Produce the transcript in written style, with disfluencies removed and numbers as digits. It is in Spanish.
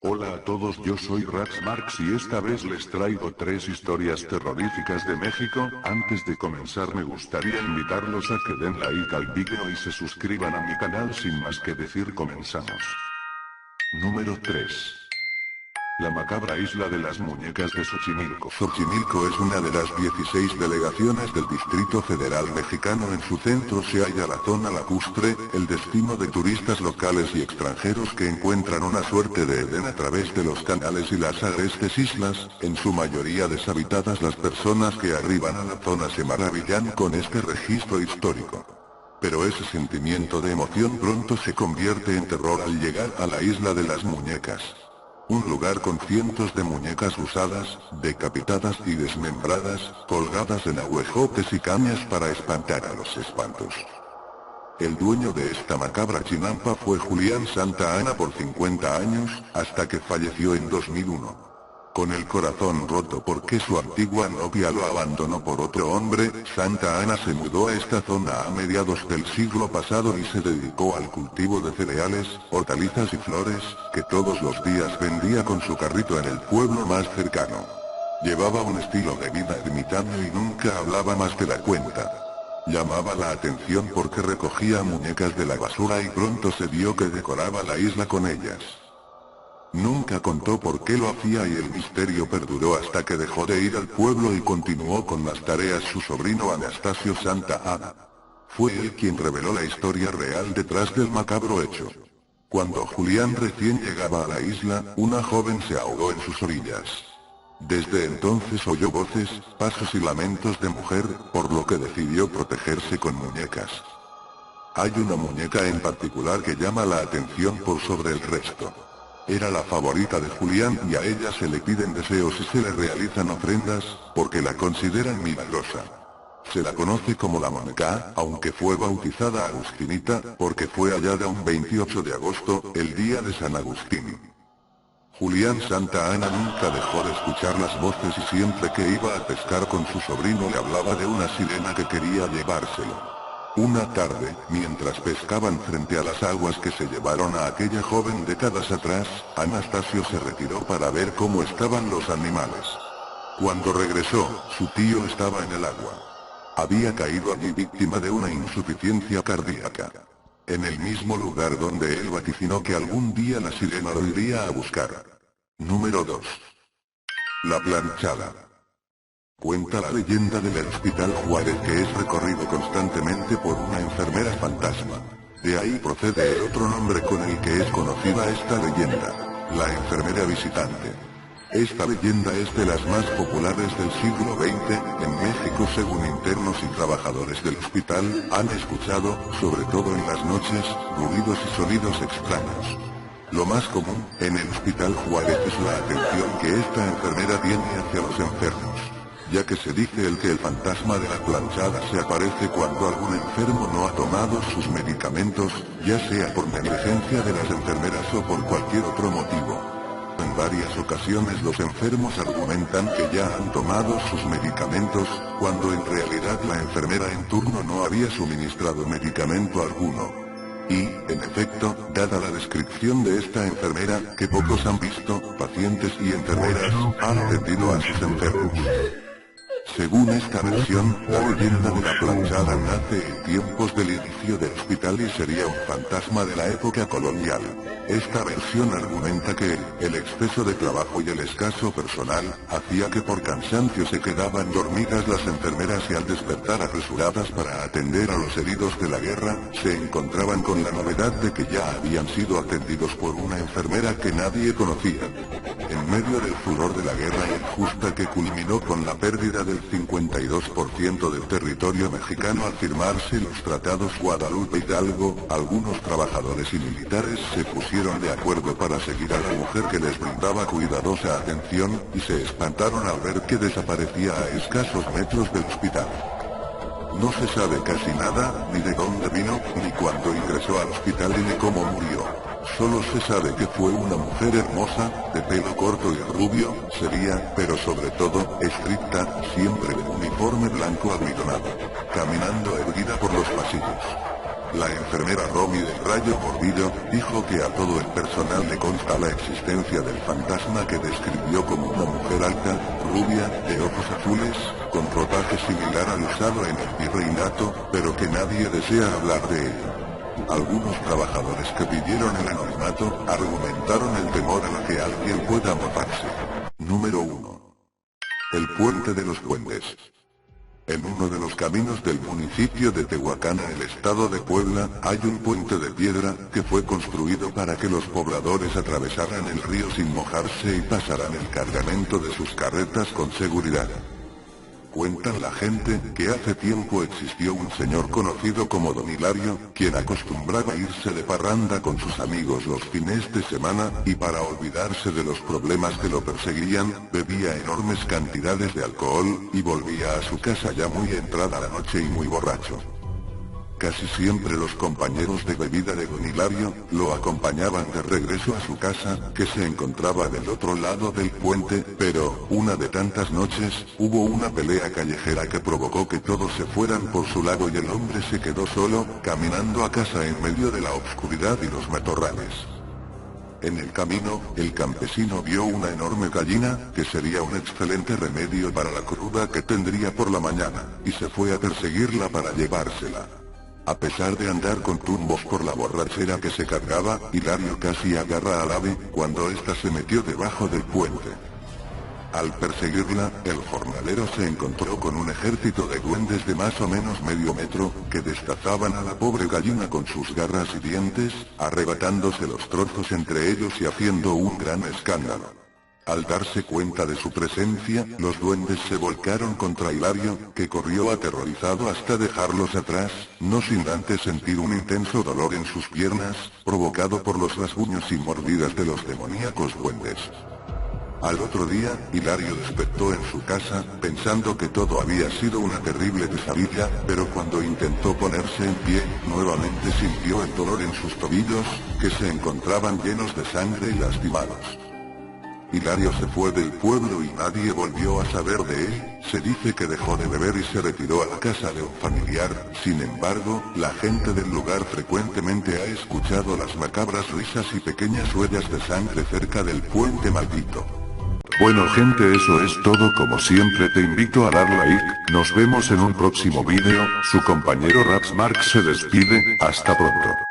Hola a todos, yo soy Rax Marx y esta vez les traigo 3 historias terroríficas de México. Antes de comenzar me gustaría invitarlos a que den like al video y se suscriban a mi canal. Sin más que decir, comenzamos. Número 3. La macabra isla de las muñecas de Xochimilco. Xochimilco es una de las 16 delegaciones del Distrito Federal Mexicano. En su centro se halla la zona lacustre, el destino de turistas locales y extranjeros que encuentran una suerte de Edén a través de los canales y las agrestes islas, en su mayoría deshabitadas. Las personas que arriban a la zona se maravillan con este registro histórico. Pero ese sentimiento de emoción pronto se convierte en terror al llegar a la isla de las muñecas. Un lugar con cientos de muñecas usadas, decapitadas y desmembradas, colgadas en agujejotes y cañas para espantar a los espantos. El dueño de esta macabra chinampa fue Julián Santa Anna por 50 años, hasta que falleció en 2001. Con el corazón roto porque su antigua novia lo abandonó por otro hombre, Santa Anna se mudó a esta zona a mediados del siglo pasado y se dedicó al cultivo de cereales, hortalizas y flores, que todos los días vendía con su carrito en el pueblo más cercano. Llevaba un estilo de vida ermitaño y nunca hablaba más de la cuenta. Llamaba la atención porque recogía muñecas de la basura y pronto se vio que decoraba la isla con ellas. Nunca contó por qué lo hacía y el misterio perduró hasta que dejó de ir al pueblo y continuó con las tareas su sobrino Anastasio Santa Anna. Fue él quien reveló la historia real detrás del macabro hecho. Cuando Julián recién llegaba a la isla, una joven se ahogó en sus orillas. Desde entonces oyó voces, pasos y lamentos de mujer, por lo que decidió protegerse con muñecas. Hay una muñeca en particular que llama la atención por sobre el resto. Era la favorita de Julián y a ella se le piden deseos y se le realizan ofrendas, porque la consideran milagrosa. Se la conoce como la muñeca, aunque fue bautizada Agustinita, porque fue hallada un 28 de agosto, el día de San Agustín. Julián Santa Anna nunca dejó de escuchar las voces y siempre que iba a pescar con su sobrino le hablaba de una sirena que quería llevárselo. Una tarde, mientras pescaban frente a las aguas que se llevaron a aquella joven décadas atrás, Anastasio se retiró para ver cómo estaban los animales. Cuando regresó, su tío estaba en el agua. Había caído allí víctima de una insuficiencia cardíaca. En el mismo lugar donde él vaticinó que algún día la sirena lo iría a buscar. Número 2. La planchada. Cuenta la leyenda del Hospital Juárez que es recorrido constantemente por una enfermera fantasma. De ahí procede el otro nombre con el que es conocida esta leyenda, la enfermera visitante. Esta leyenda es de las más populares del siglo XX, en México según internos y trabajadores del hospital, han escuchado, sobre todo en las noches, ruidos y sonidos extraños. Lo más común, en el Hospital Juárez es la atención que esta enfermera tiene hacia los enfermos, ya que se dice que el fantasma de la planchada se aparece cuando algún enfermo no ha tomado sus medicamentos, ya sea por negligencia de las enfermeras o por cualquier otro motivo. En varias ocasiones los enfermos argumentan que ya han tomado sus medicamentos, cuando en realidad la enfermera en turno no había suministrado medicamento alguno. Y, en efecto, dada la descripción de esta enfermera, que pocos han visto, pacientes y enfermeras han atendido a sus enfermos. Según esta versión, la leyenda de la planchada nace en tiempos del inicio del hospital y sería un fantasma de la época colonial. Esta versión argumenta que el exceso de trabajo y el escaso personal hacía que por cansancio se quedaban dormidas las enfermeras y al despertar apresuradas para atender a los heridos de la guerra, se encontraban con la novedad de que ya habían sido atendidos por una enfermera que nadie conocía. En medio del furor de la guerra injusta que culminó con la pérdida del 52% del territorio mexicano al firmarse los tratados Guadalupe Hidalgo, algunos trabajadores y militares se pusieron de acuerdo para seguir a la mujer que les brindaba cuidadosa atención, y se espantaron al ver que desaparecía a escasos metros del hospital. No se sabe casi nada, ni de dónde vino, ni cuándo ingresó al hospital ni cómo murió. Solo se sabe que fue una mujer hermosa, de pelo corto y rubio, seria, pero sobre todo, estricta, siempre de uniforme blanco almidonado, caminando erguida por los pasillos. La enfermera Romy del Rayo Gordillo dijo que a todo el personal le consta la existencia del fantasma que describió como una mujer alta, rubia, de ojos azules, con ropaje similar al usado en el virreinato, pero que nadie desea hablar de ello. Algunos trabajadores que pidieron el anonimato argumentaron el temor a la que alguien pueda mofarse. Número 1. El puente de los puentes. En uno de los caminos del municipio de Tehuacán en el estado de Puebla, hay un puente de piedra que fue construido para que los pobladores atravesaran el río sin mojarse y pasaran el cargamento de sus carretas con seguridad. Cuentan la gente que hace tiempo existió un señor conocido como Don Hilario, quien acostumbraba irse de parranda con sus amigos los fines de semana, y para olvidarse de los problemas que lo perseguían, bebía enormes cantidades de alcohol, y volvía a su casa ya muy entrada la noche y muy borracho. Casi siempre los compañeros de bebida de Don Hilario lo acompañaban de regreso a su casa, que se encontraba del otro lado del puente, pero, una de tantas noches, hubo una pelea callejera que provocó que todos se fueran por su lado y el hombre se quedó solo, caminando a casa en medio de la oscuridad y los matorrales. En el camino, el campesino vio una enorme gallina, que sería un excelente remedio para la cruda que tendría por la mañana, y se fue a perseguirla para llevársela. A pesar de andar con tumbos por la borrachera que se cargaba, Hilario casi agarra al ave, cuando ésta se metió debajo del puente. Al perseguirla, el jornalero se encontró con un ejército de duendes de más o menos medio metro, que destazaban a la pobre gallina con sus garras y dientes, arrebatándose los trozos entre ellos y haciendo un gran escándalo. Al darse cuenta de su presencia, los duendes se volcaron contra Hilario, que corrió aterrorizado hasta dejarlos atrás, no sin antes sentir un intenso dolor en sus piernas, provocado por los rasguños y mordidas de los demoníacos duendes. Al otro día, Hilario despertó en su casa, pensando que todo había sido una terrible pesadilla, pero cuando intentó ponerse en pie, nuevamente sintió el dolor en sus tobillos, que se encontraban llenos de sangre y lastimados. Hilario se fue del pueblo y nadie volvió a saber de él. Se dice que dejó de beber y se retiró a la casa de un familiar. Sin embargo, la gente del lugar frecuentemente ha escuchado las macabras risas y pequeñas huellas de sangre cerca del puente maldito. Bueno gente, eso es todo. Como siempre te invito a dar like, nos vemos en un próximo vídeo. Su compañero Raps Mark se despide, hasta pronto.